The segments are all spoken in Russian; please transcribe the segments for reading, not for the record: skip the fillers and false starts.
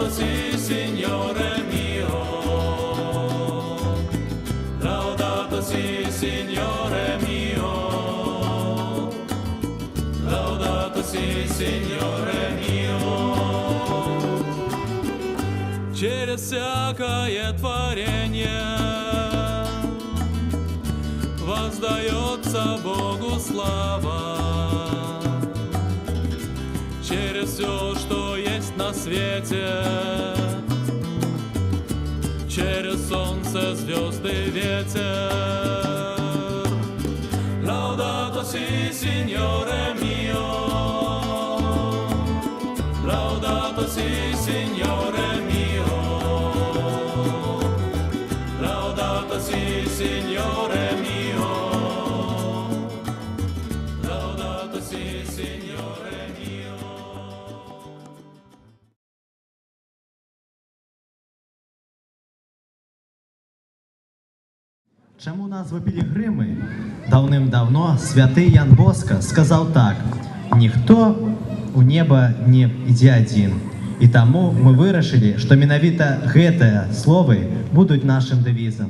Laudato si, Signore mio. Laudato si, Signore mio. Laudato si, Signore mio. Через всякое творение воздается Богу слава. Через все, что есть на свете, через солнце, звезды, ветер. Laudato si, Signore mio. Laudato si, Signore mio. Laudato si, Signore mio. Laudato si, Signore mio. Чому назва Пілігрими? Давним-давно святий Ян Боско сказав так: «Ніхто у неба не ідзе адзін». І таму мы вырашылі, што менавіта гэтыя словы будуць нашым дэвізам.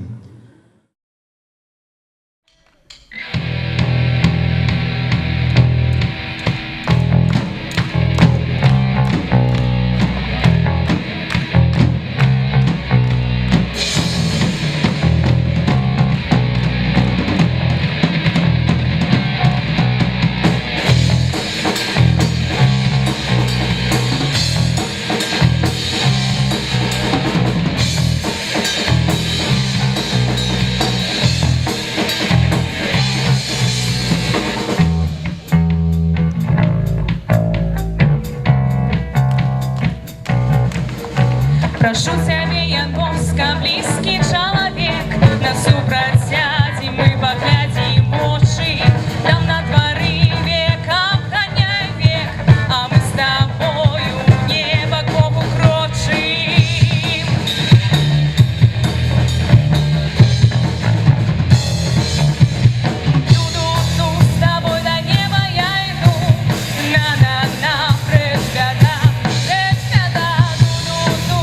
Прошу тебе, Ян Боско, близкий человек, на всю протядь мы поглядим очи, там на дворы век, обгоняй век, а мы с тобою небо к Богу крочим. Ду-ду-ду, с тобой до неба я иду, на-на-на, прежь года, ду-ду-ду.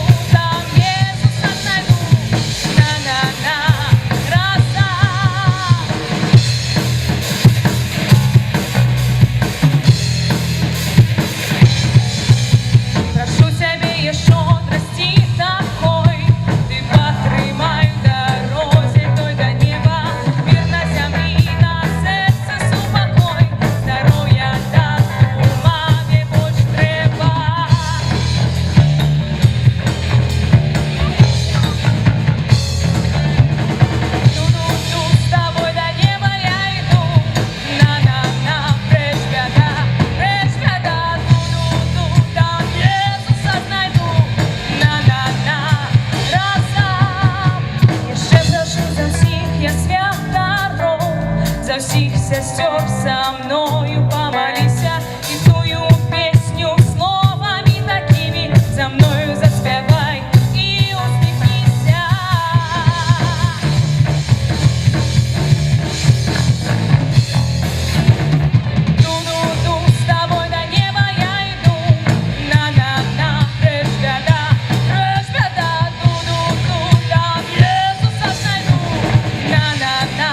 Сестер, со мною помолися, и тую песню словами такими за мною заспевай и усмехнися. Ду-ду-ду, с тобой до неба я иду, на-на-на, прежь года, ду-ду-ду, там Иисуса найду, на-на-на.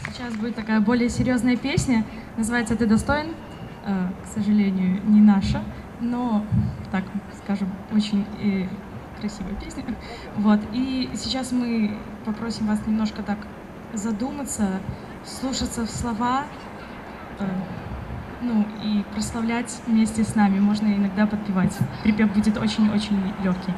Сейчас будет такая более серьезная песня, называется «Ты достоин», к сожалению, не наша, но, так скажем, очень красивая песня. Вот. И сейчас мы попросим вас немножко так задуматься, слушаться в слова, ну и прославлять вместе с нами. Можно иногда подпевать. Припев будет очень-очень легкий.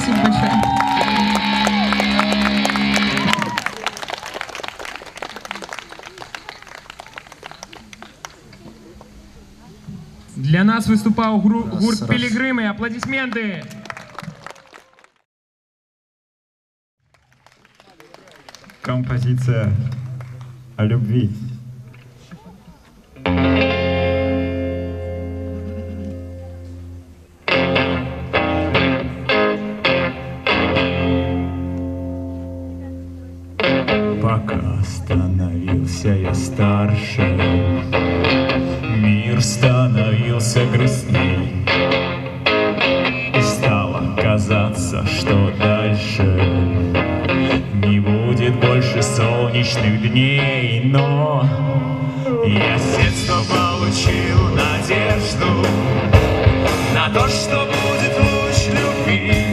Спасибо большое. Для нас выступал гурт «Пилигримы». Аплодисменты! Композиция о любви. Пока становился я старше, мир становился грустней, и стало казаться, что дальше не будет больше солнечных дней. Но я с детства получил надежду на то, что будет луч любви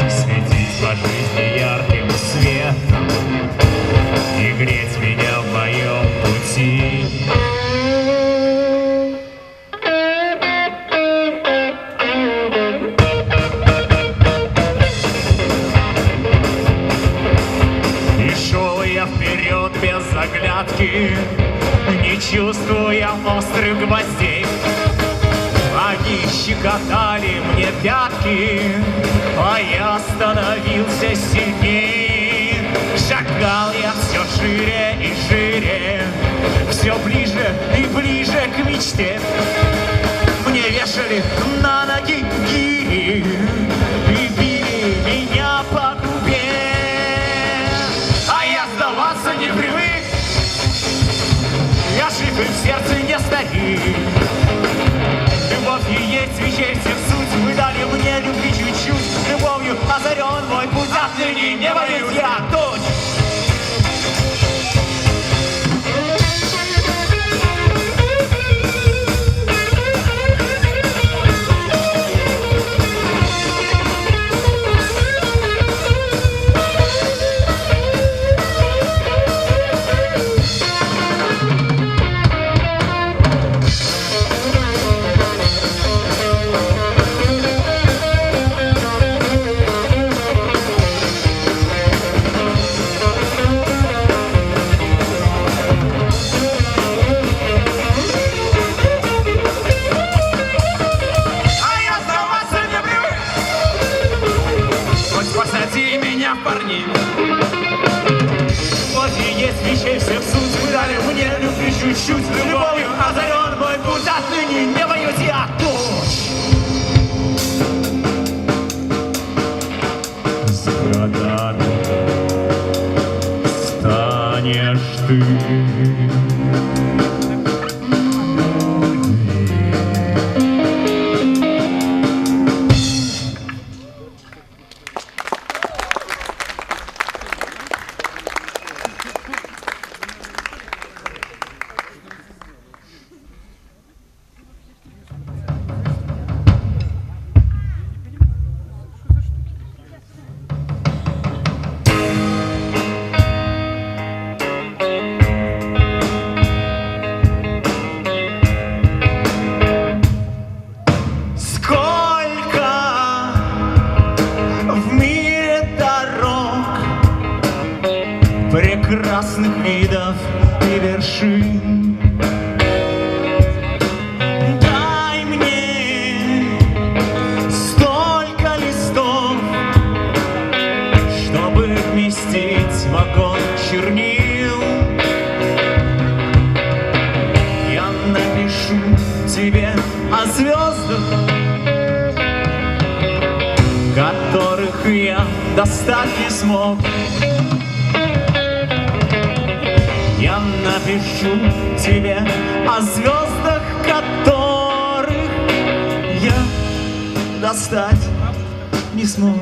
светить по жизни ярким светом и греть меня в моем пути. Вперед без заглядки, не чувствуя острых гвоздей. Они щекотали мне пятки, а я становился сильней. Шагал я все шире и шире, все ближе и ближе к мечте. Мне вешали на ноги гири и били меня по губе. Сдаваться не привык, я жив и в сердце не старик. Любовь и есть вещей всех суть, вы дали мне любви чуть-чуть. Любовью озарен мой путь, отныне не боюсь я туч. Парни, вот и есть вещей всех суть, вы дали мне любви чуть-чуть. Любовью озарен мой путь, отныне не боюсь я туч. С годами станешь ты. Прекрасных видов и вершин. Дай мне столько листов, чтобы вместить вагон чернил. Я напишу тебе о звездах, которых я достать не смог. Я напишу тебе о звездах, которых я достать не смог.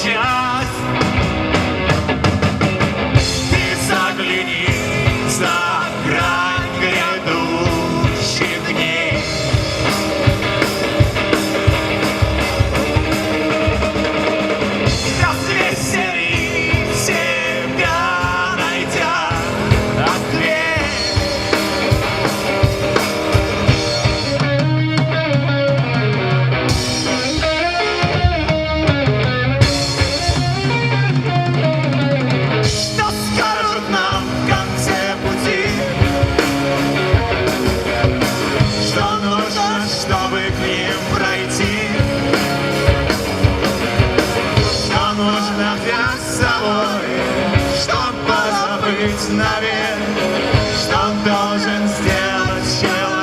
час. Ты загляни за грань грядущих дней. Развесели себя, найдя ответ. Что скажут нам в конце пути? Что нужно, чтобы к ним пройти? Что нужно взять с собой, чтоб позабыть навек? Что должен сделать человек?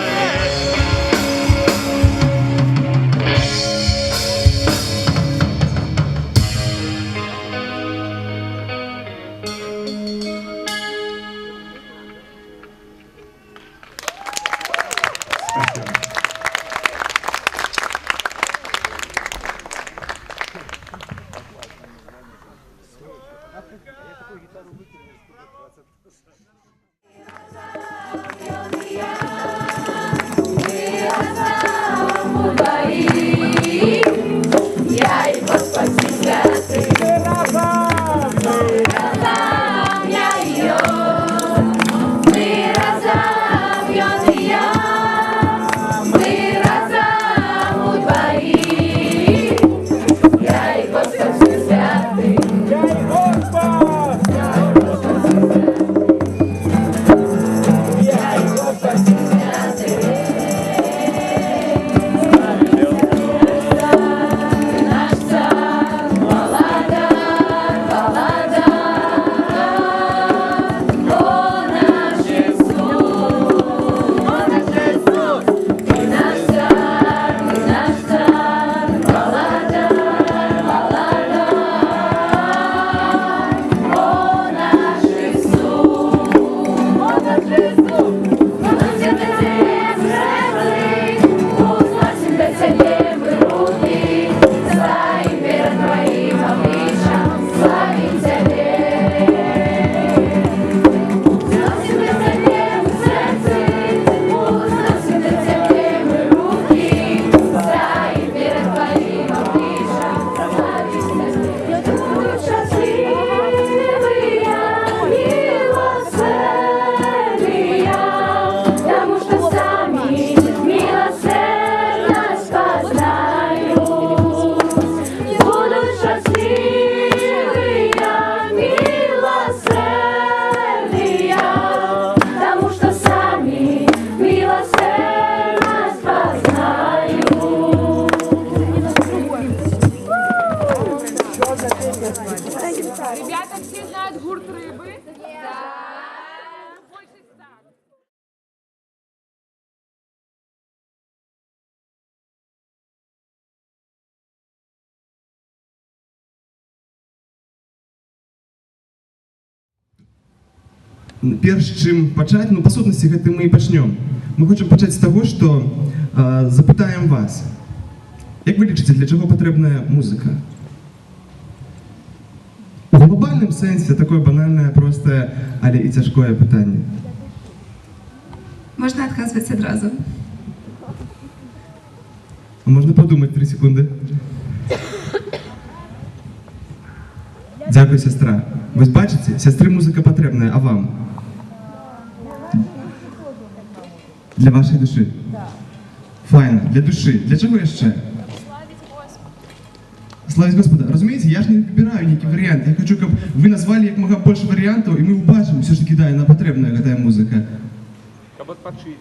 Ребята, все знают гурт рыбы? Да. Больше 100. Перш чым пачаць, па сутнасці гэта мы і пачнём. Мы хочам пачаць з таго, што запытаем вас. Як вы лічыце, для чаго патрэбная музыка? У глобальным сэнсе такое банальнае, простае, але і цяжкое пытанне. Можна адказваць адразу. Можна падумаць 3 секунды. Дзякуй, сястра. Вось бачыце, сястры музыка патрэбная, а вам? Для вашей души? Файна, для души. Для чего еще? Славить Господа. Разумеете, я же не выбираю некий вариант. Я хочу, чтобы вы назвали как много больше вариантов, и мы убачим все ж таки, да, она потребная такая музыка. Каб подшить.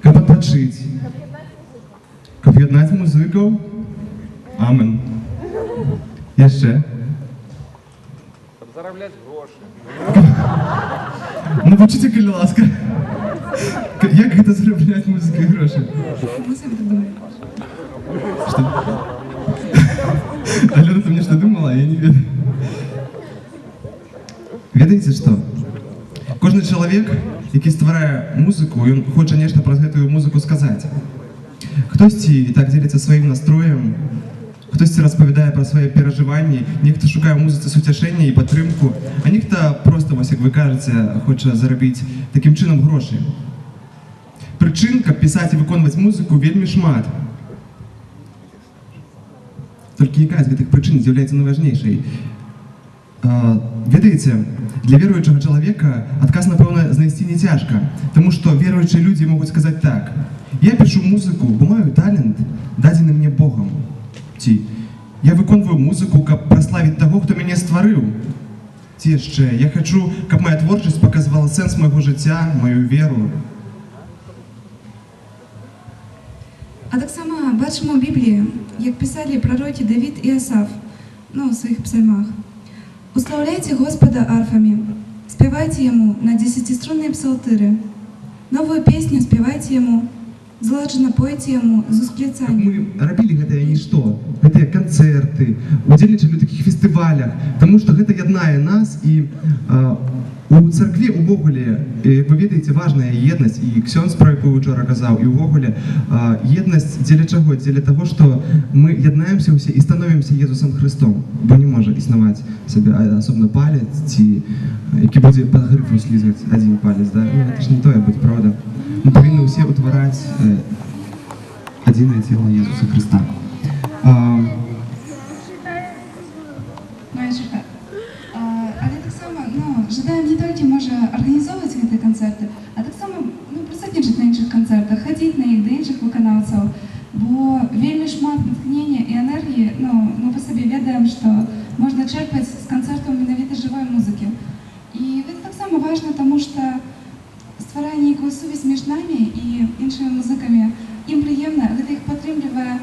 Каб подшить. Каб єднати музику. Амен. Еще. Каб заробляти гроші. Ну, почуйте, коли ласка. Як это заробляти музику і гроші? Что? Алена, ты мне что думала? Я не ведаю. Ведаеце што? Кожны чалавек, які стварае музыку, ён хоча нешта праз гэтую музыку сказаць. Хтосьці так дзеліцца сваім настроем, Хтось розповідає про свої переживання, ніхто шукає в музиці сутішення і підтримку, а ніхто просто, ось як ви кажете, хоче заробити таким чином гроші. Причин, каб пісаць і выконваць музыку, вельмі шмат. Толькі якая з гэтых прычын з'яўляецца найважнейшай? Ведаеце, для веруючага чалавека адказ, напэўна, знайсці не цяжка, таму што веруючыя людзі могуць сказаць так: я пішу музыку, бо маю талент, дадзены мне Богам. Ці я выконваю музыку, каб праславіць таго, хто мяне стварыў. Ці яшчэ я хачу, каб моя творчасць паказвала сэнс майго жыцця, маю веру. А так само бачимо в Біблії, як писали пророки Давид і Асаф, у своїх псальмах. «Уславляйте Господа арфами, спевайте Ему на 10-струнные псалтыры, новую песню спевайте Ему, зладженно пойте Ему з усклицанием». Мы рабілі гэтае нішто, гэтыя канцэрты, удзельнічалі ў такіх фестывалях, таму што гэта яднае нас, і у царкве увогуле, вы ведаеце, важная єднасць, і ксёндз про яку учора казаў, і увогуле єднасць дзеля чаго? Дзеля таго, што мы яднаемся ўсе і становімся Езусам Христом, бо не можа існаваць сабе асобна палец, ці які будзе па грыфу слізаць адзін палец, да? Гэта ж не тое быць, правда? Мы павінны ўсе ўтвараць адзінае цела Езуса Христа. Але так само, жадаем не толькі можа арганізоўваць гэтыя канцэрты, а так само прысутнічаць на іншых канцэртах, хадзіць на іх да іншых выканаўцаў, бо вельмі шмат натхнення і энергіі, мы па сабе ведаем, што можна чэрпаць з канцэртаў менавіта жывой музыкі. І гэта таксама важна, таму што стварае нейкую сувязь між намі і іншымі музыкамі. Ім прыемна, гэта іх падтрымлівае,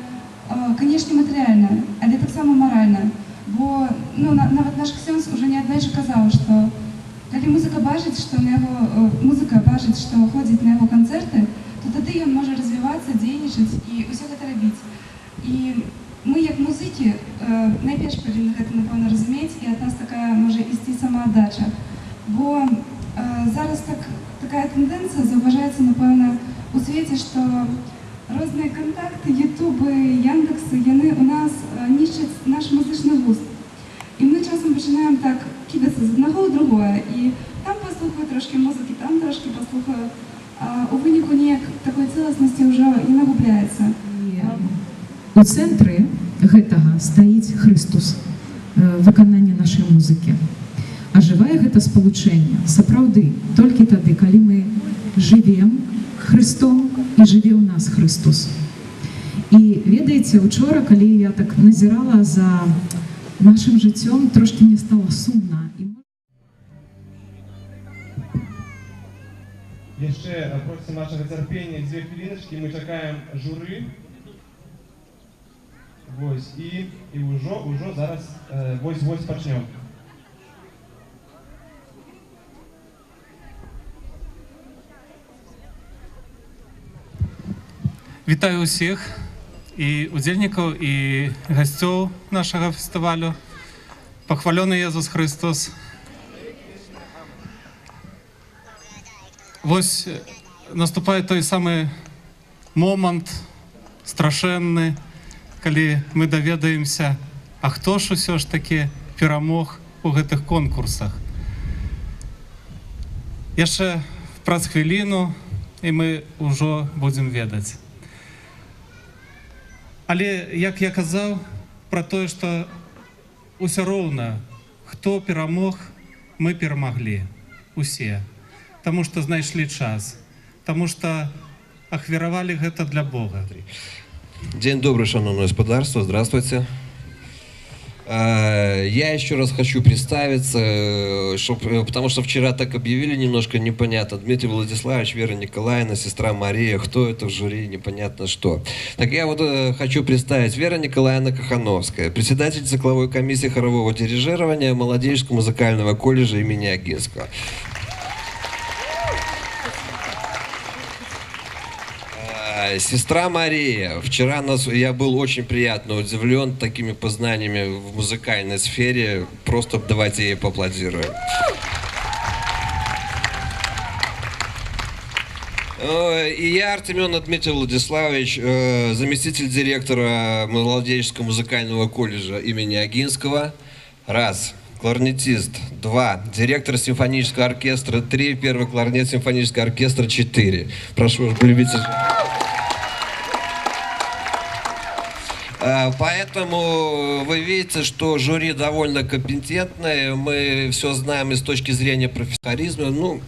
канешне, матэрыяльна, але таксама маральна. Бо нават наш ксёндз уже неаднойчы казаў, што калі музыка бачыць, што ходзіць на яго канцэрты, то тады ён можа развівацца, дзейнічаць і ўсё гэта рабіць. І мы, як музыкі, найперш павінны гэта, напэўна, разумець, і ад нас такая можа ісці самааддача. Бо зараз такая тэндэнцыя заўважаецца, напэўна, у свеце, што розныя кантакты, ютубы, яндексы, яны у нас нішчаць наш музычны густ. І мы часам пачынаем так кідацца з аднаго ў другое, і там паслухаю трошкі музыкі, там трошкі паслухаю, а у выніку неяк такой цэласнасці ўжо не нагубляецца. У цэнтры гэтага стаіць Христос, выкананне нашай музыкі. А жывае гэта спалучэнне сапраўды толькі тады, калі мы жывем Христом і жыве ў нас Христос. І ведаеце, учора, калі я так назірала за нашым жыццём, трошкі мне стало сумна. Яшчэ просім нашага цярпення 2 хвіліначкі, мы чакаем журы. Вось, і ўжо зараз вось пачнём. Вітаю ўсіх і удзельнікаў, і гасцёў нашага фестывалю. Пахвалёны Езус Христос. Вось наступае той самы момант страшэнны, калі мы даведаемся, а хто ж усё ж такі перамог у гэтых конкурсах. Яшчэ праз хвіліну, і мы ўжо будзем ведаць. Але, як я казаў, пра тое, што ўсё роўна, хто перамог, мы перамаглі. Усе. Таму што знайшлі час. Таму што ахвяравалі гэта для Бога. День добрый, шановное господарство. Здравствуйте. Я еще раз хочу представиться, потому что вчера так объявили немножко непонятно. Дмитрий Владиславович, Вера Николаевна, сестра Мария, кто это в жюри, непонятно что. Так я вот хочу представить Вера Николаевна Кахановская, председатель цикловой комиссии хорового дирижирования Молодежского музыкального колледжа имени Огинского. Сестра Мария. Вчера я был очень приятно удивлен такими познаниями в музыкальной сфере. Просто давайте ей поаплодируем. И я, Артеменов Дмитрий Владиславович, заместитель директора Молодеческого музыкального колледжа имени Агинского. Раз. Кларнетист. 2. Директор симфонического оркестра. 3. Первый кларнет симфонического оркестра. 4. Прошу вас, полюбите. Поэтому вы видите, что жюри довольно компетентное. Мы все знаем и с точки зрения профессионализма. Ну,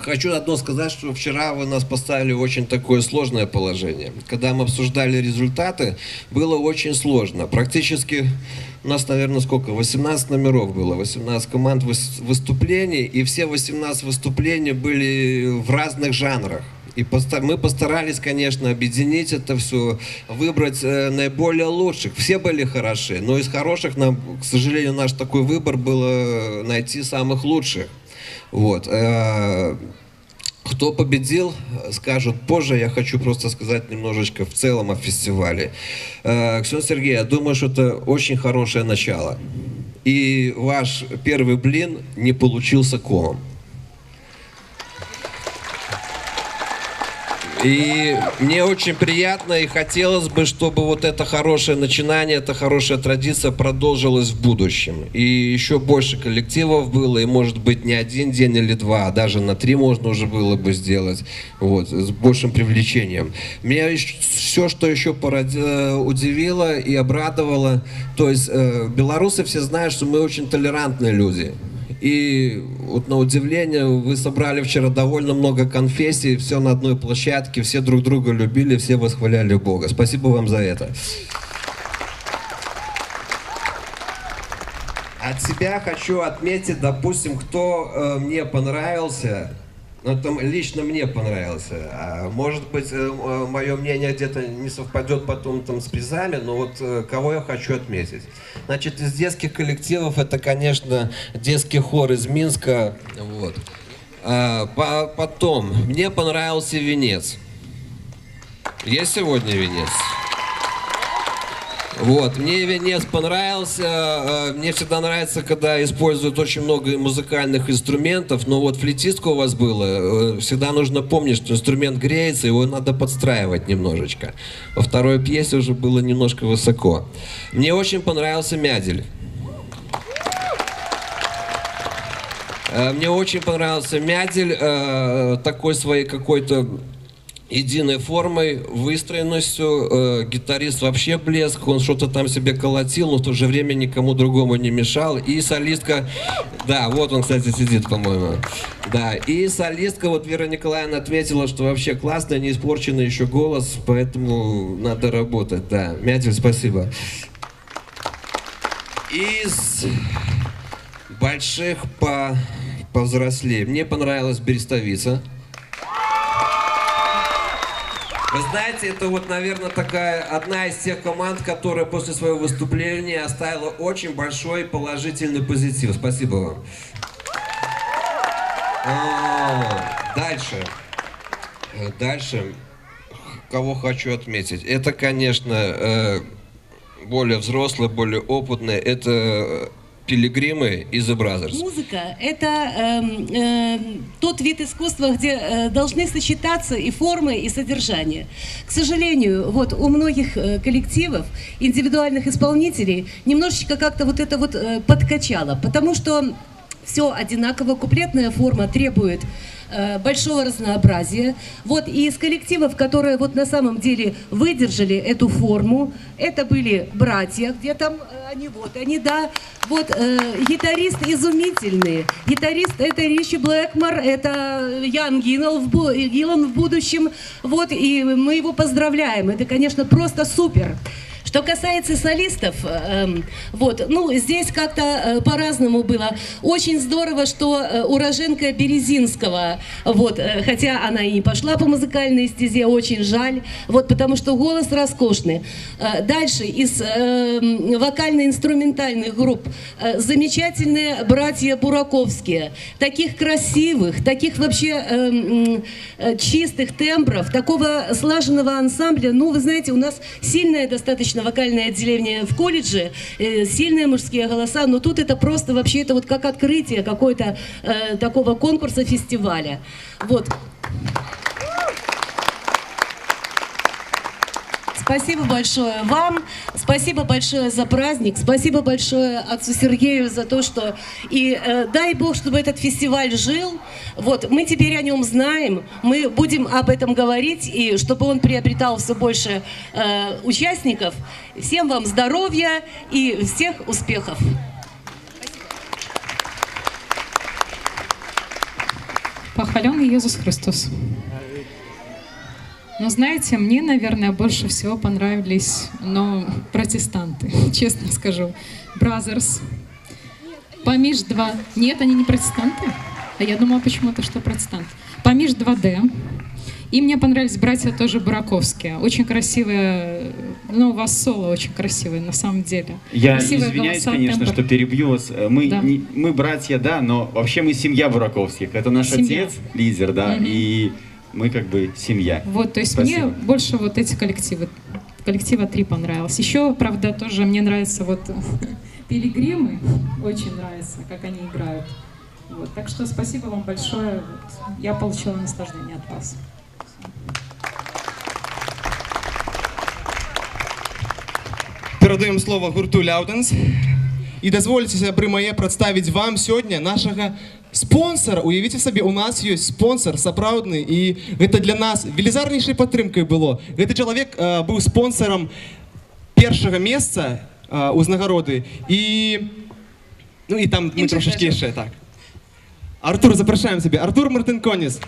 хочу одно сказать, что вчера вы нас поставили в очень такое сложное положение. Когда мы обсуждали результаты, было очень сложно. Практически у нас, наверное, сколько? 18 номеров было, 18 команд выступлений, и все 18 выступлений были в разных жанрах. И мы постарались, конечно, объединить это все, выбрать наиболее лучших. Все были хороши, но из хороших нам, к сожалению, наш такой выбор было найти самых лучших. Вот. Кто победил, скажут позже. Я хочу просто сказать немножечко в целом о фестивале. Ксен Сергей, я думаю, что это очень хорошее начало. И ваш первый блин не получился комом. И мне очень приятно и хотелось бы, чтобы вот это хорошее начинание, эта хорошая традиция продолжилась в будущем. И еще больше коллективов было, и может быть не один день или два, а даже на 3 можно уже было бы сделать, вот, с большим привлечением. Меня все, что еще удивило и обрадовало, то есть белорусы все знают, что мы очень толерантные люди. И вот на удивление вы собрали вчера довольно много конфессий, все на одной площадке, все друг друга любили, все восхваляли Бога. Спасибо вам за это. От себя хочу отметить, допустим, кто мне понравился. Ну, там лично мне понравился. А может быть, мое мнение где-то не совпадет потом там с призами, но вот кого я хочу отметить. Значит, из детских коллективов это, конечно, детский хор из Минска. Вот. Потом, мне понравился Венец. Есть сегодня Венец? Вот, мне Венец понравился, мне всегда нравится, когда используют очень много музыкальных инструментов, но вот флейтистка у вас было, всегда нужно помнить, что инструмент греется, его надо подстраивать немножечко. Во второй пьесе уже было немножко высоко. Мне очень понравился Мядель. Мне очень понравился Мядель, такой своей какой-то единой формой, выстроенностью. Гитарист вообще блеск, он что-то там себе колотил, но в то же время никому другому не мешал. И солистка, да, вот он, кстати, сидит, по-моему. Да, и солистка, вот Вера Николаевна отметила, что вообще классно, не испорченный еще голос, поэтому надо работать, да. Мядель, спасибо. Из больших повзрослее мне понравилась Берестовица. Вы знаете, это вот, наверное, такая одна из тех команд, которая после своего выступления оставила очень большой положительный позитив. Спасибо вам. Дальше, кого хочу отметить. Это, конечно, более взрослые, более опытные. Это Пилигримы и The Brothers. Музыка — это тот вид искусства, где должны сочетаться и формы, и содержание. К сожалению, вот у многих коллективов, индивидуальных исполнителей немножечко как-то вот это вот подкачало, потому что все одинаково, куплетная форма требует большого разнообразия. Вот, и из коллективов, которые вот на самом деле выдержали эту форму, это были братья, где там они, да. Вот, гитарист изумительный. Гитарист — это Ричи Блэкмор, это Ян Гиллан в будущем. Вот, и мы его поздравляем. Это, конечно, просто супер. Что касается солистов, вот, ну, здесь как-то по-разному было. Очень здорово, что уроженка Березинского, вот, хотя она и не пошла по музыкальной стезе, очень жаль, вот, потому что голос роскошный. Дальше, из вокально-инструментальных групп, замечательные братья Бураковские, таких красивых, таких вообще чистых тембров, такого слаженного ансамбля. Ну, вы знаете, у нас сильное достаточно вокальное отделение в колледже, сильные мужские голоса, но тут это просто вообще, это вот как открытие какой-то такого конкурса, фестиваля. Вот. Спасибо большое вам, спасибо большое за праздник, спасибо большое отцу Сергею за то, что... И дай Бог, чтобы этот фестиваль жил. Вот, мы теперь о нем знаем, мы будем об этом говорить, и чтобы он приобретал все больше участников. Всем вам здоровья и всех успехов. Похвален Иисус Христос. Но знаете, мне, наверное, больше всего понравились, протестанты, честно скажу. Brothers. Помиж 2. Нет, они не протестанты? А я думала почему-то, что протестанты. Помиж 2D. И мне понравились братья тоже Бураковские. Очень красивые, у вас соло очень красивое на самом деле. Я Красивые извиняюсь, голоса, конечно, тембр. что перебью вас. Мы, Да. мы братья, да, но вообще мы семья Бураковских. Это наш Семья. отец, лидер, да, Мгм. и мы как бы семья. Вот, то есть Спасибо. мне больше вот эти коллективы, коллектива 3 понравилось. Еще, правда, тоже мне нравятся вот пилигримы, очень нравится, как они играют. Вот, так что спасибо вам большое. Вот, я получила наслаждение от вас. Передаємо слово гурту Ляуденс. І дозвольте сябры мае прадставіць вам сёння нашага спонсора. Уявіце сабе, у нас ёсць спонсор сапраўдны, і гэта для нас велізарнейшай падтрымкай было. Гэты чалавек быў спонсорам першага месца ўзнагароды, і там мы трошачкі яшчэ так. Артур, запрашаем цябе. Артур Мартынконес.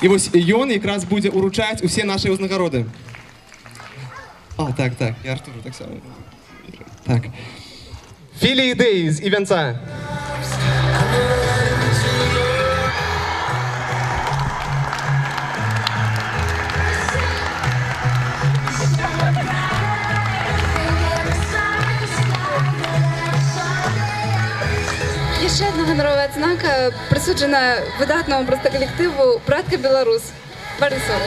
І вось ён якраз будзе уручаць усе нашыя ўзнагароды. Так, і Артуру так само. Так. Філі ідэі з івянца. Ще одна гонорова відзнака присуджена видатному просто колективу «Братка Білорус». Борисов.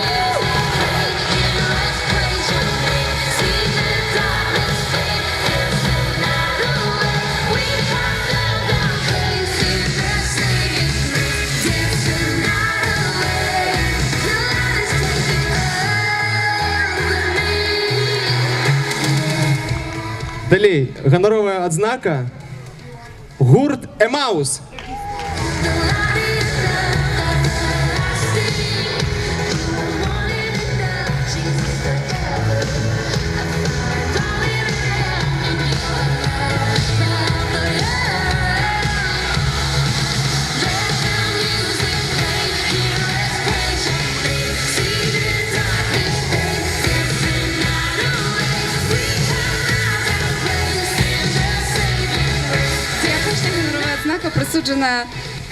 Далей, гоноровая адзнака. Гурт «Емаус». Відзнака присуджена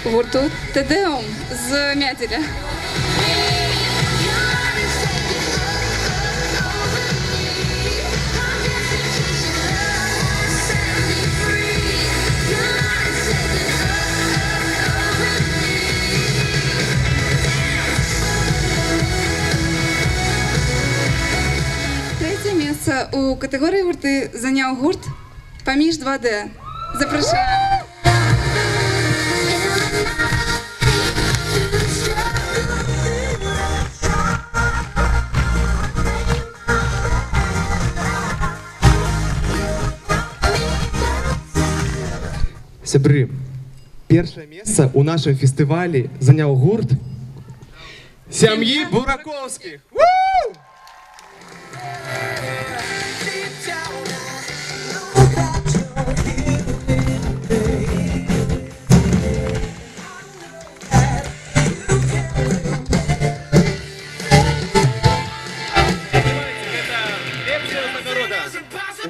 гурту «Тедеум» з Мятіля. Третє місце у категорії гурти зайняв гурт «Поміж 2D». Запрошуємо. Сябры, першае месца у нашым фестывалі заняў гурт сям'і Бураковскіх. У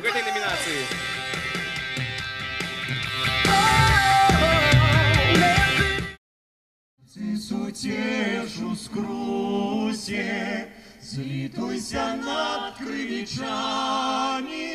гэтай намінацыі. Суцешу скрусе, злітуйся над крывічамі,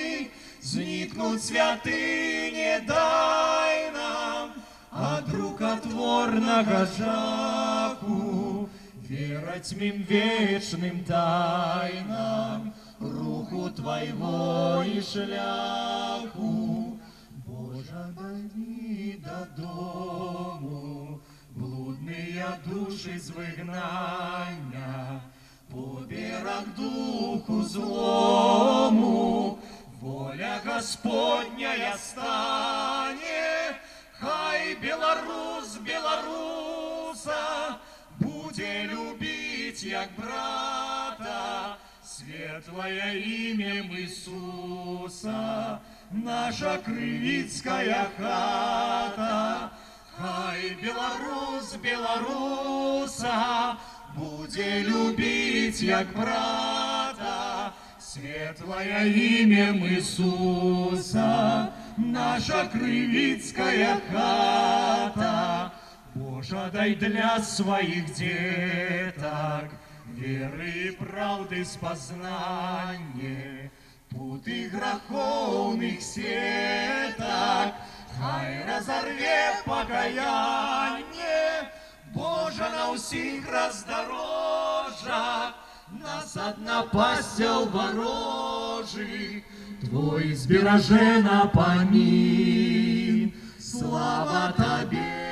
зникнуть святыні дай нам, ад рукотворнага жаху, верать мім вечным тайнам, руху твайго і шляху. Божа, дай додому, блудные виводя душі з вигнання, побірах духу злому, воля Господня стане, хай белорус белоруса буде любить, як брата, светлое имя Иисуса, наша Кривицкая хата. Хай белорус белоруса буде любить, як брата, светлое имя Иисуса, наша Кривицкая хата. Боже, дай для своих деток веры и правды спознание, путы греховных сеток хай разорве покаяние. Боже, на усіх роздорожах нас одна пастел ворожих, Твой збереже на помин. Слава Тебе,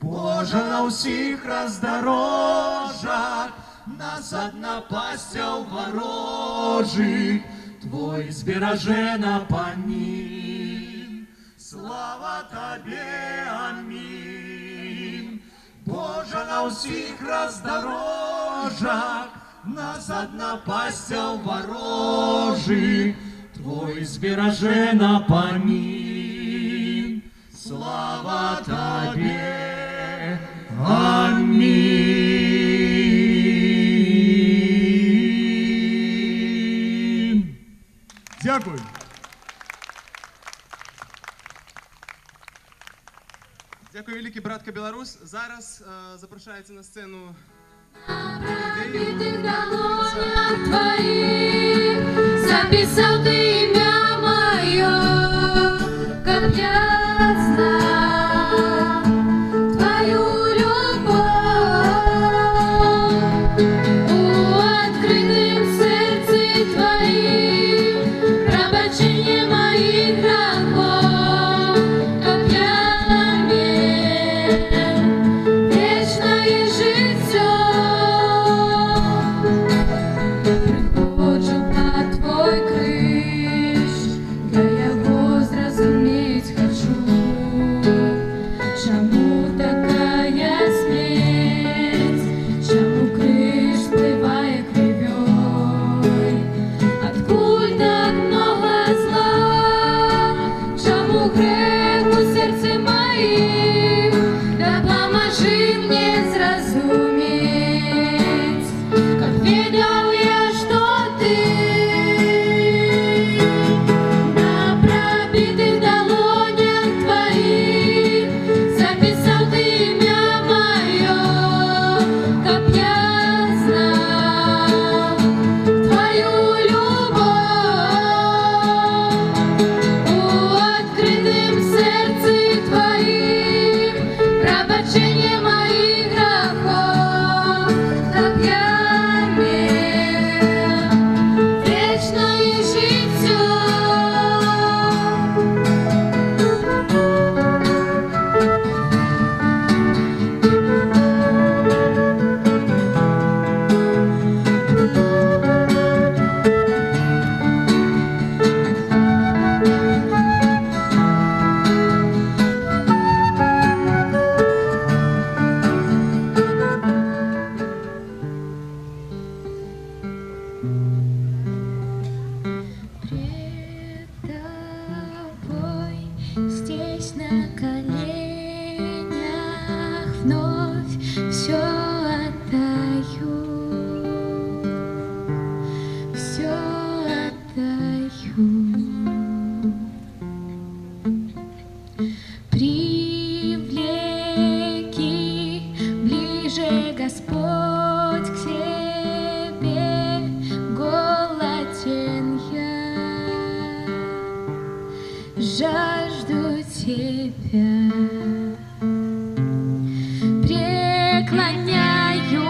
Боже, на усіх роздорожах нас одна пастел ворожих, Твой збереже на помин. Слава Тебе, аминь. Боже, на усіх роздорожах нас одна пастел ворожих, Твой збереже на помин. Слава Тебе, аминь. Дякую. Дякую, великий братка Білорус. Зараз запрошується на сцену Пробитых долонях твоих записал ты имя мое, как я знал твою любовь. У открытым сердце твоим пробачение моих грехов, как я вечное житье. Приходжу под Твой крыш, я его зразуметь хочу. Чому такая смерть, чому крыш спливає кривьой? Откуль так много зла, чому грех у сердце моим? Да поможи мне зразуметь, как видел я, что Ты на пробитых долонях Твоих записал Ты имя мое, как я знал Твою любовь. У открытым сердце Твоим пробачение моих грехов, как я вечное житье. Пред тобой здесь на коленях вновь все отдаю, все отдаю. Привлеки ближе, Господь, к себе, голоден я, жажду Тебя. Преклоняю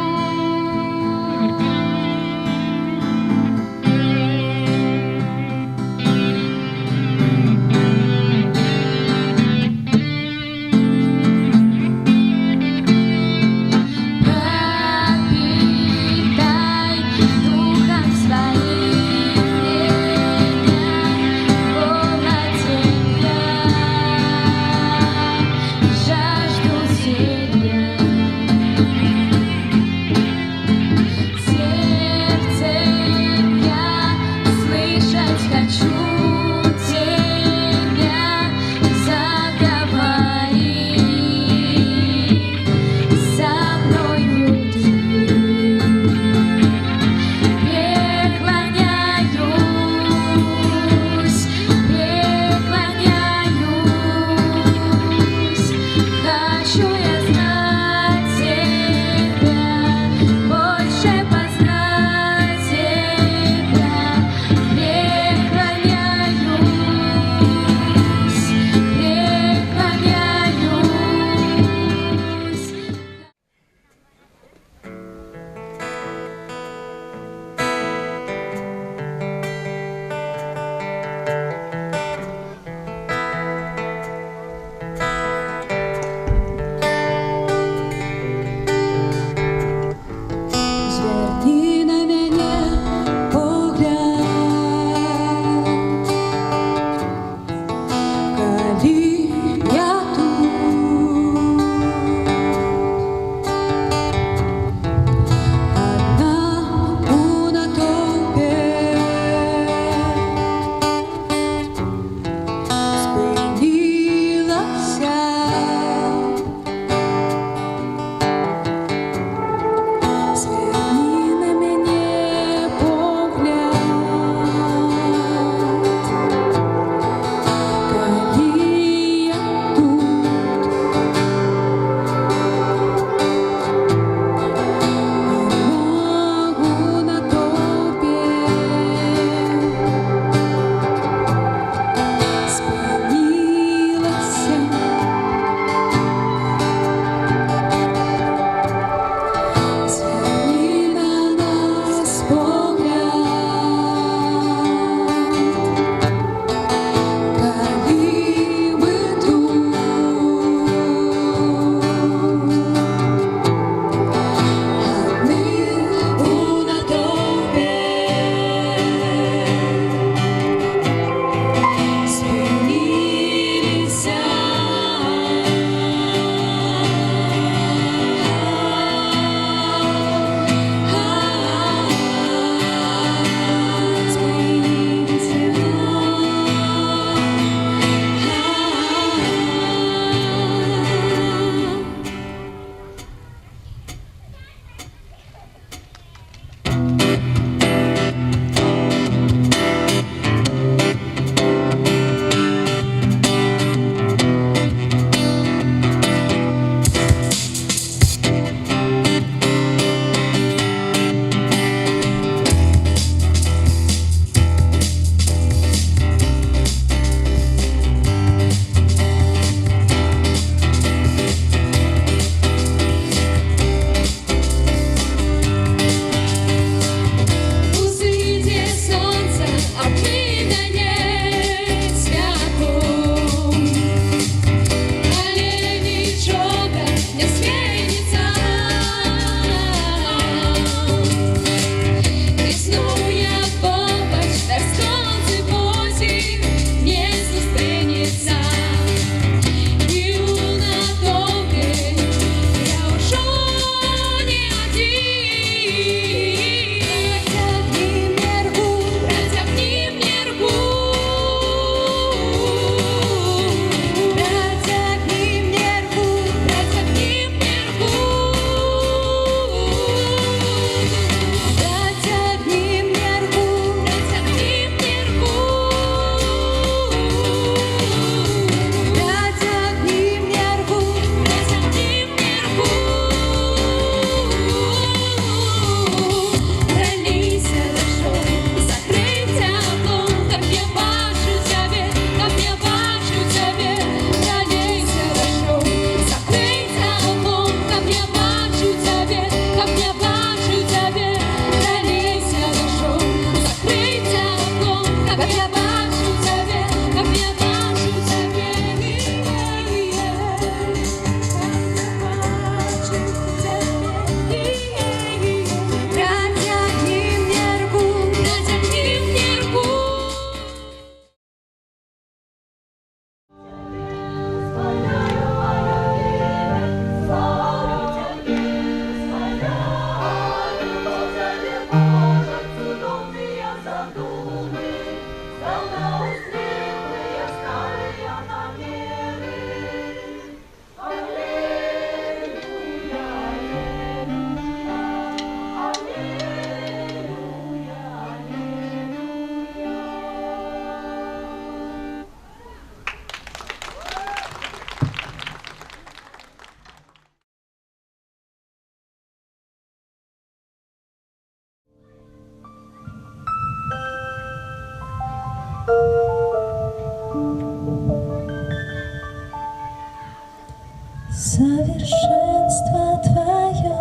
Совершенство Твое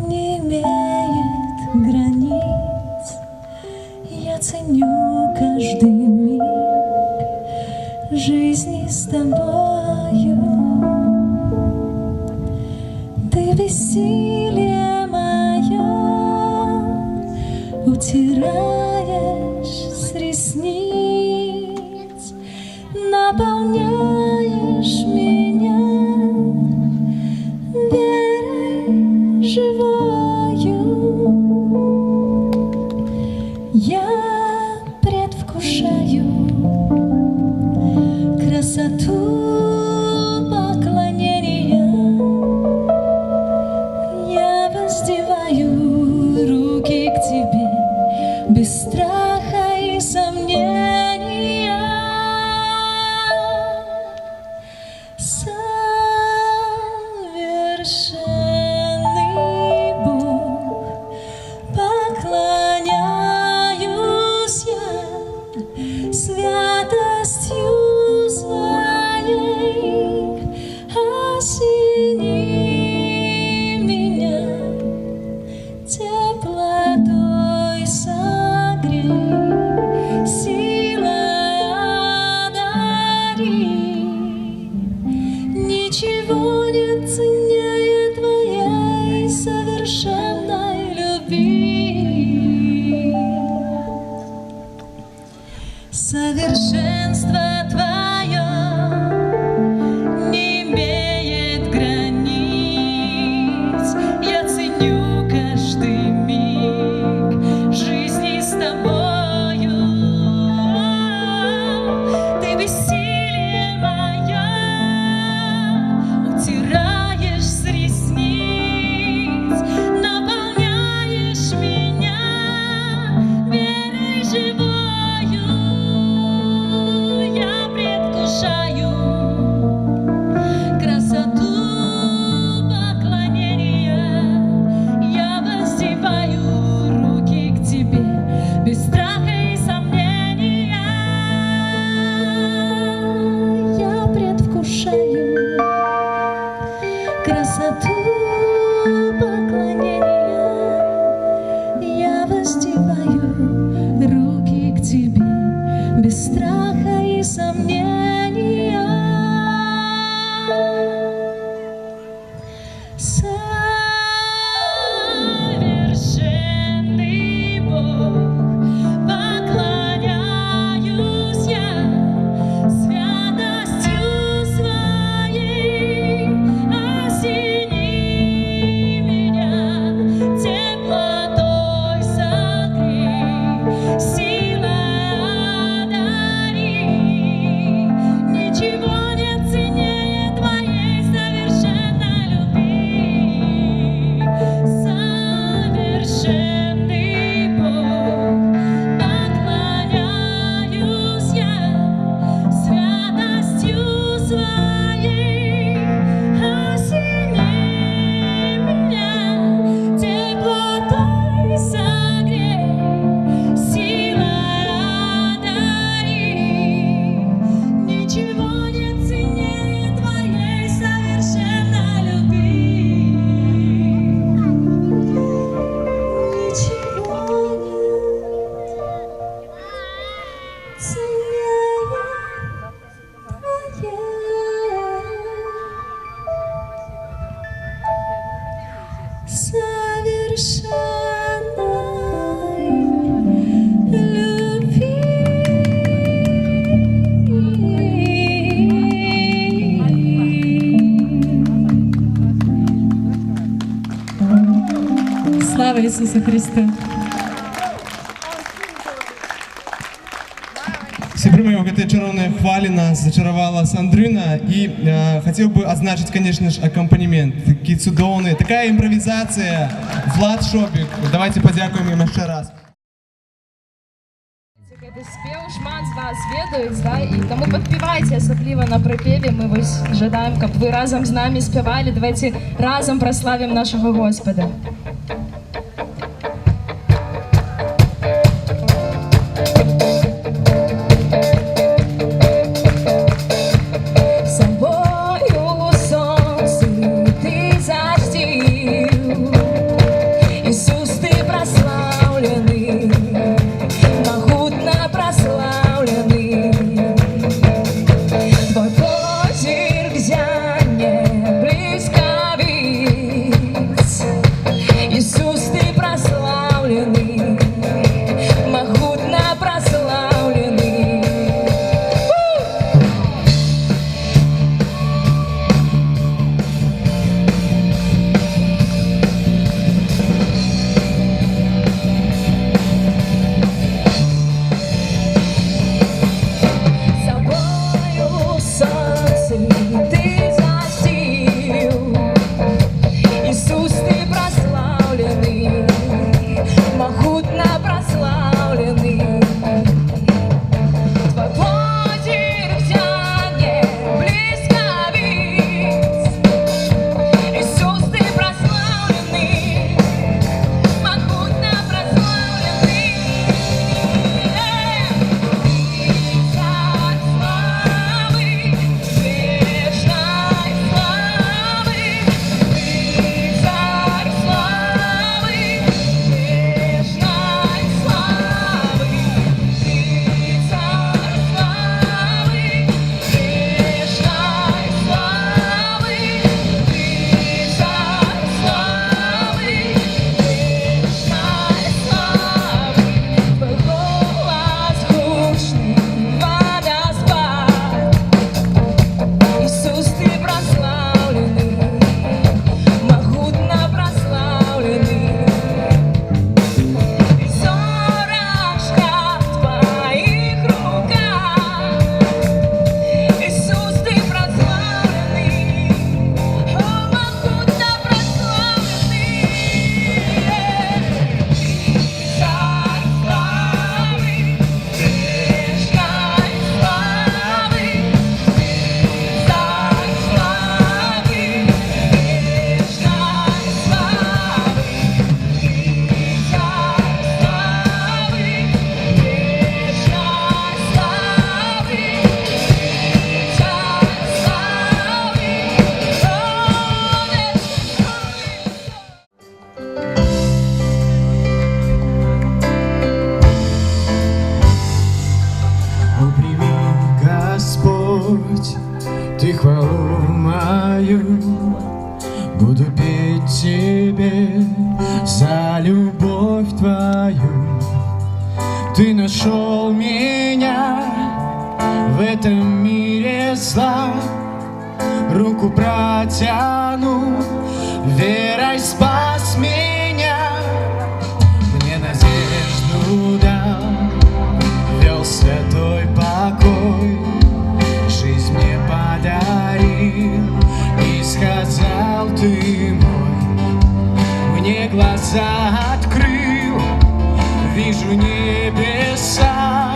не имеет границ. Я ценю каждый миг жизни с Тобою. Ты бессилие мое утираешь с ресниц, наполняешь меня верой живою. Я предвкушаю красоту поклонения. Я воздеваю руки к Тебе без страха и сомнения. Совершенный Бог, поклоняюсь я святостью Своей. Осени меня теплотой согрей, силой одари. Ничего не ценнее Твоей совершенной любви. Совершенство Твое не имеет границ. Я ценю каждый миг жизни с Тобою. Ты бессилие мое утираешь с ресниц, наполняешь меня верой живою. Я предвкушаю красоту поклонения. Я воздеваю руки к Тебе без страха и сомнения. Я предвкушаю красоту поклонения. Я воздеваю руки к Тебе без страха и сомнения. Совершенный Бог, поклоняюсь я святостью Своей. Осени меня теплотой согрей, силой одари. Ничего не ценнее Твоей совершенной любви. Совершенный Бог, поклоняюсь я святостью Своей. Осени меня теплотой согрей, силой одари. Ничего не ценнее Твоей совершенной любви. Ничего нет ценнее совершенной любви. Слава Ісусу Христу! Сябры моего гэтай чароўнай хвалі нас зачаровала Сандрына, и хотел бы отзначить, конечно же, аккомпанемент. Такие цудоўные, такая импровизация. Влад Шопик. Давайте подякуем им еще раз. Гэты спеў шмат з вас ведаюць, да? І таму падпявайце, асабліва на прыпеве. Мы вось жадаем, каб вы разам з намі спявалі. Давайте разам праславім нашага Господа. Ты хвалу мою буду петь тебе за любовь твою. Ты нашел меня в этом мире зла, руку протянул, верой спас меня, мне надежду дал, вел святой покой, жизнь мне подарил и сказал ты мой, мне глаза открыл, вижу небеса,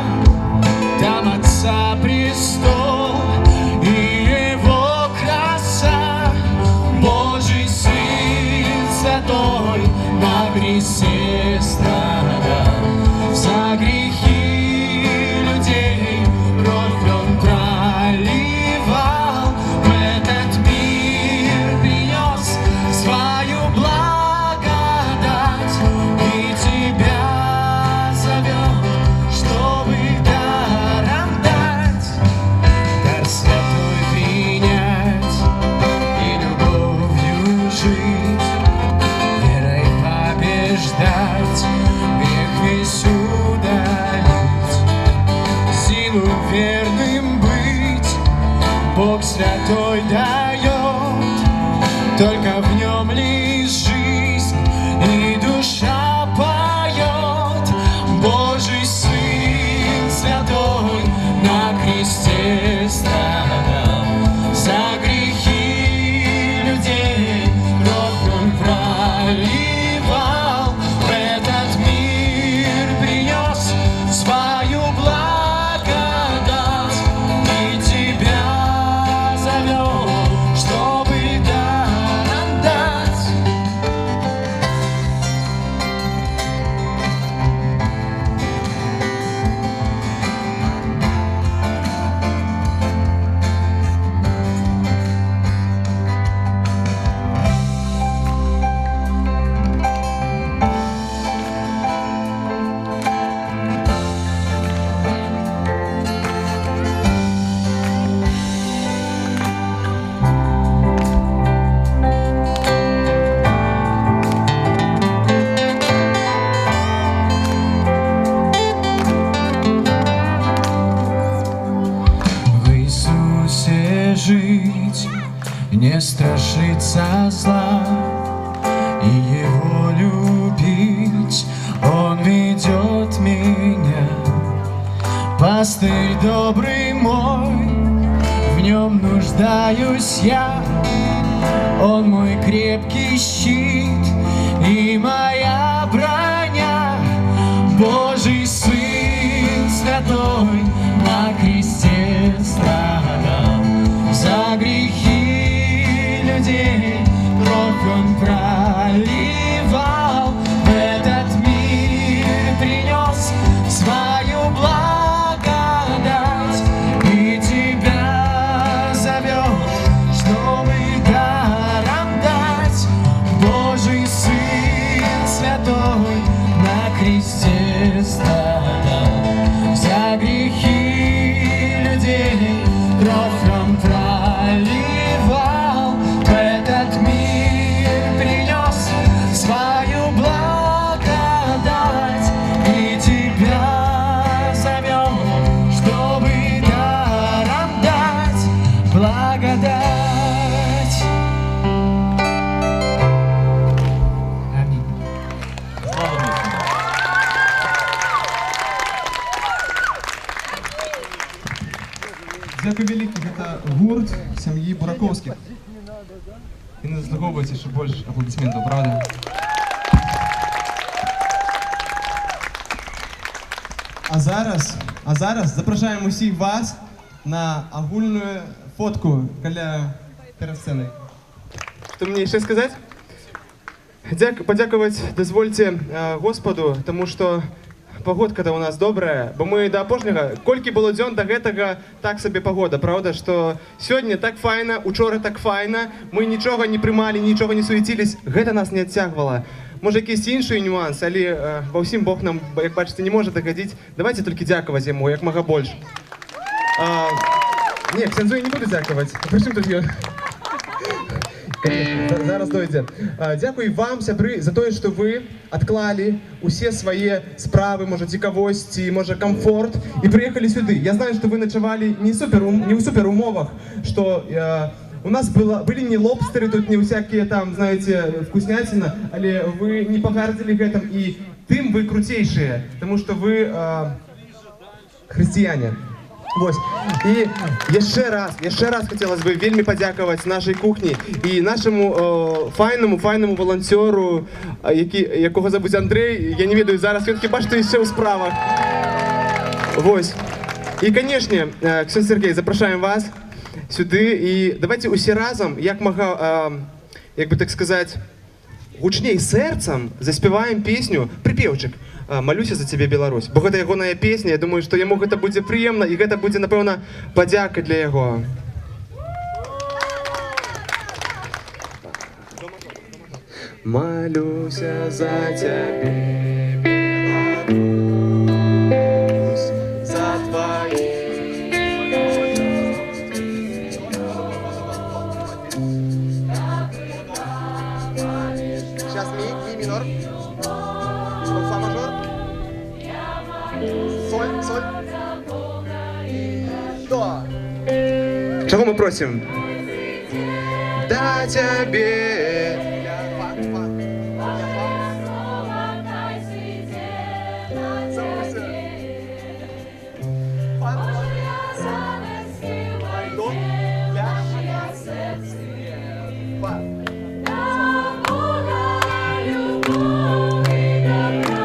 там Отца престол и Его краса, Божий Сын святой на кресте страдал, за грехи людей кровь Он проливал, в этот мир принес свою благодать и тебя зовет, чтобы даром дать, дар святой принять и любовью жить, верой побеждать, грех весь удалить, силу верным быть Бог святой дает, только в нем лишь жизнь и душа поет. Божий Сын святой не страшиться зла и его любить. Он ведет меня, пастырь добрый мой, в нем нуждаюсь я. Он мой крепкий щит и моя броня, Божий Сын Святой на кресте страдал за грехи людей, кровь Он проливал, в этот мир принес свою благодать и тебя зовет, чтобы даром дать. Божий Сын Святой на кресте страдал за грехи людей, кровь Он проливал, в этот мир принес свою благодать и тебя зовет, чтобы даром дать благодать. Дякую великий, гэта гурт сям'і Бураковскіх. І не заслуговується ще більше аплодисментів, правда? А зараз запрошуємо усіх вас на агульну фотку перед сценою. Що мені ще сказати? Подякувати дозвольте Господу, тому що погодка-то у нас добрая, бо мы до апошняга, колькі было дзён до гэтага, так сабе погода, правда, что сегодня так файна, учора так файна, мы нічога не прымалі, нічога не суецілись, гэта нас не адцягвала. Можа, якісь іншыя нюансы, але ва ўсім Бог нам, як бачыце, не можа дагадзіць, давайте толькі дзякаваць яму, як мага больш. Не, ксяндзу я не буду дзякаваць, прычым тут ён? Зараз дойдзе. Дзякуй вам, сябры, за тое, што вы адклалі усе свае справы, можа, цікавосці, можа, камфорт і прыехалі сюды. Я знаю, што вы начавалі не ў суперумовах, што у нас былі не лобстеры, тут не всякие там, знаете, вкуснятина, але вы не пагардзілі гэтым, і тым вы круцейшыя, таму што вы хрысціяне. Вось. І яшчэ раз хотелось бы вельмі падзякаваць нашай кухні і нашаму файнаму валанцёру, якога завуць Андрэй, я не ведаю зараз, ён хіба што яшчэ ў справах. Вось. І, канешне, Ксёндз Сергей, запрашаем вас сюды, і давайте усе разам, як мага, як бы так сказаць, гучней сэрцам заспяваем песню, прыпеўчык «Малюся за цябе, Беларусь». Бо гэта ягоная песня, я думаю, што яму гэта будзе прыемна, і гэта будзе, напэўна, падзяка для яго. Малюся за цябе, Беларусь, за твои. Сейчас ми минор. Фа мажор. Соль. До. Чего мы просим? Да тебе.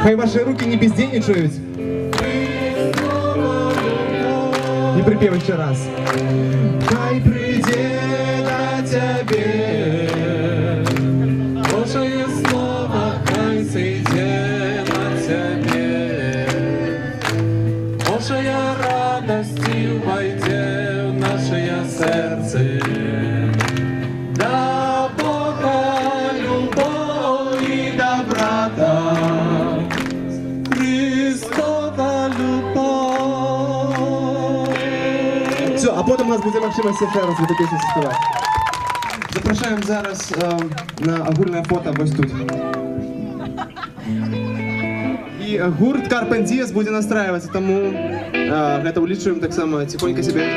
Хай ваши руки не бездельничают. И припев еще раз. Хай придет на тебе Божие слово, хай сойдет на тебе. Божая радость войде в наше сердце. Да Бога любовь и доброта. Все, а потім у нас буде можливість ще раз цю пісню співати. Запрошуємо зараз на агульне фото ось тут. І гурт Carpe Diem буде настраюватися, тому гэта улічуємо так само тихонько себе.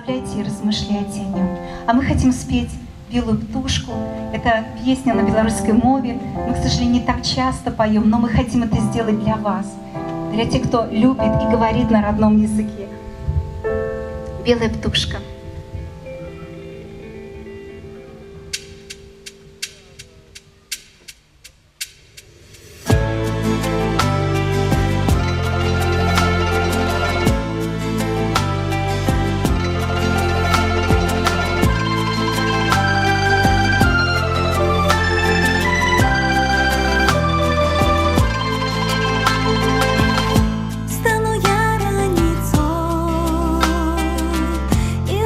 расслабляйте и размышляйте о нем. А мы хотим спеть «Белую птушку». Это песня на белорусской мове. Мы, к сожалению, не так часто поем, но мы хотим это сделать для вас, для тех, кто любит и говорит на родном языке. «Белая птушка». Стану я раницой, и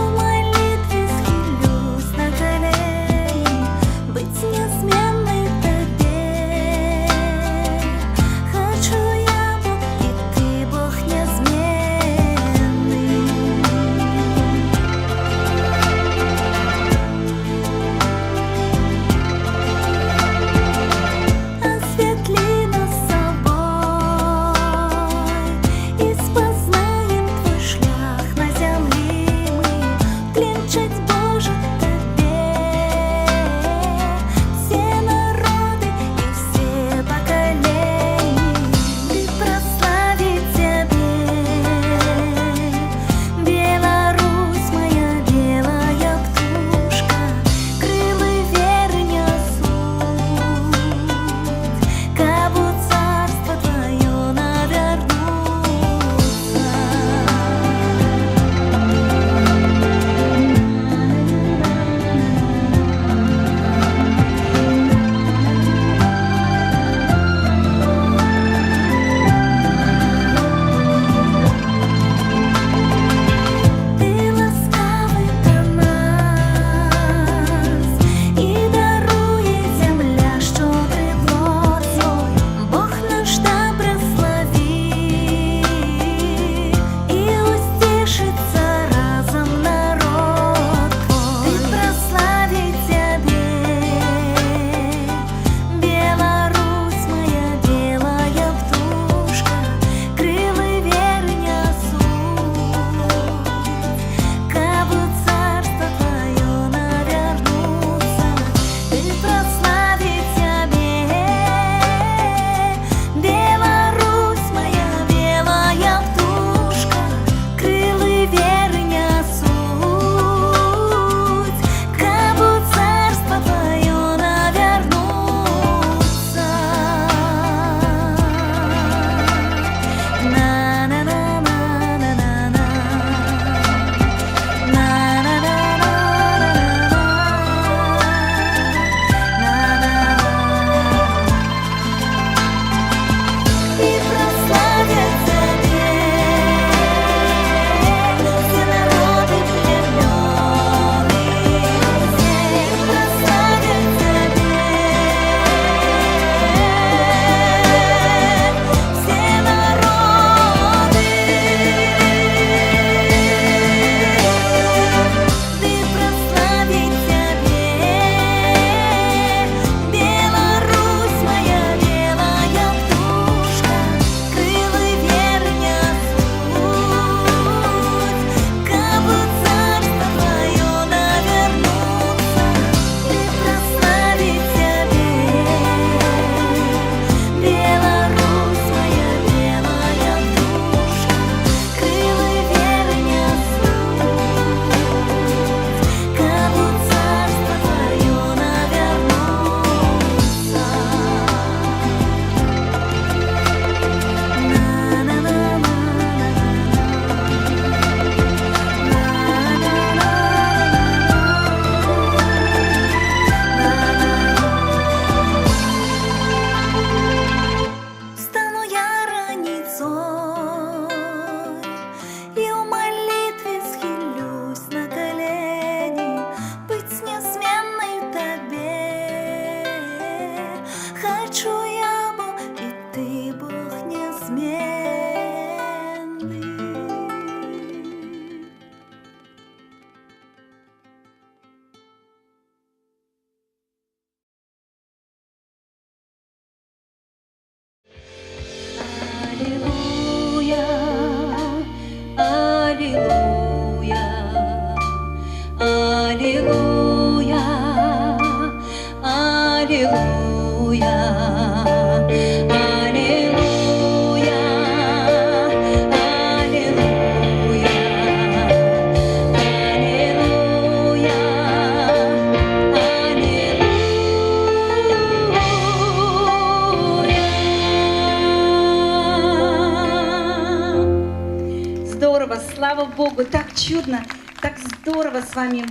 чудно, так здорово с вами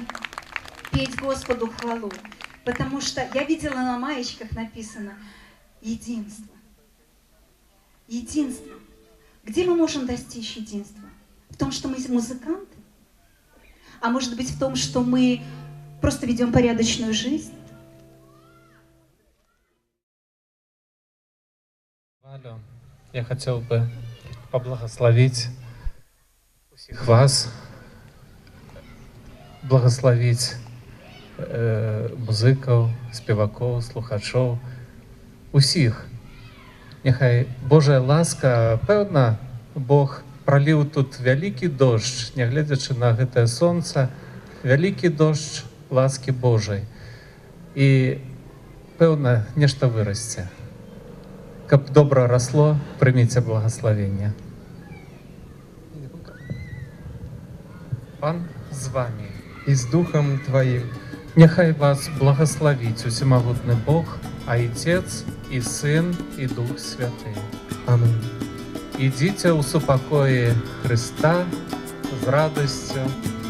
петь Господу хвалу. Потому что я видела на маечках написано единство. Единство. Где мы можем достичь единства? В том, что мы музыканты? А может быть в том, что мы просто ведем порядочную жизнь? Валю, я хотел бы поблагословить всех вас, благословить музыкаў, спевакоў, слухачоў, усіх. Няхай Божая ласка, пэўна, Бог проліў тут вялікі дождж, нягледзячы на гэтае сонца, вялікі дождж ласкі Божай. І, пэўна, нешта вырасце. Каб добра расло, прыміце благословення. Пан з вами и с Духом Твоим. Няхай вас благословить усемогутный Бог, Отец и Сын и Дух Святый. Аминь. Идите у супокоя Христа с радостью.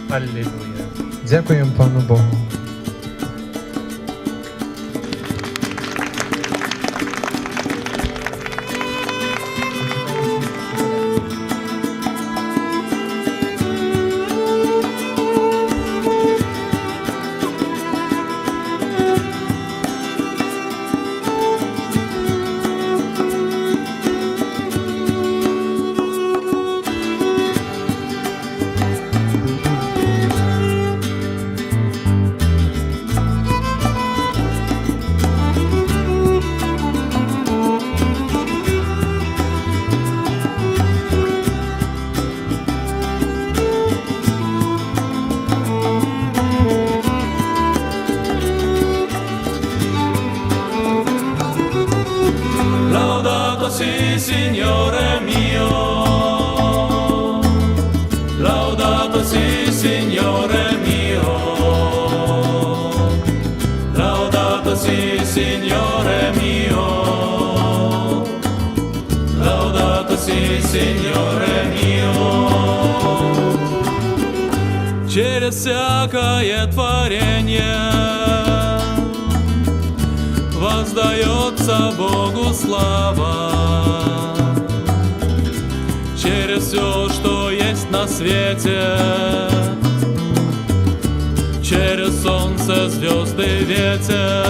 Аллилуйя. Дякуем Пану Богу. Laudato si, Signore mio. Laudato si, Signore mio. Laudato si, Signore mio. Laudato si, Signore mio. Через всякое творение воздается Богу слава. Через все, что есть на свете, через солнце, звезды, ветер.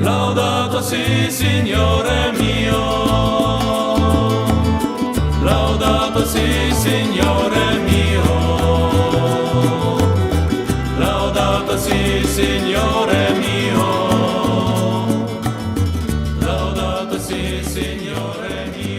Laudato si, Signore mio. Laudato si, Signore mio. Laudato si, Signore mio. Laudato si, Signore mio.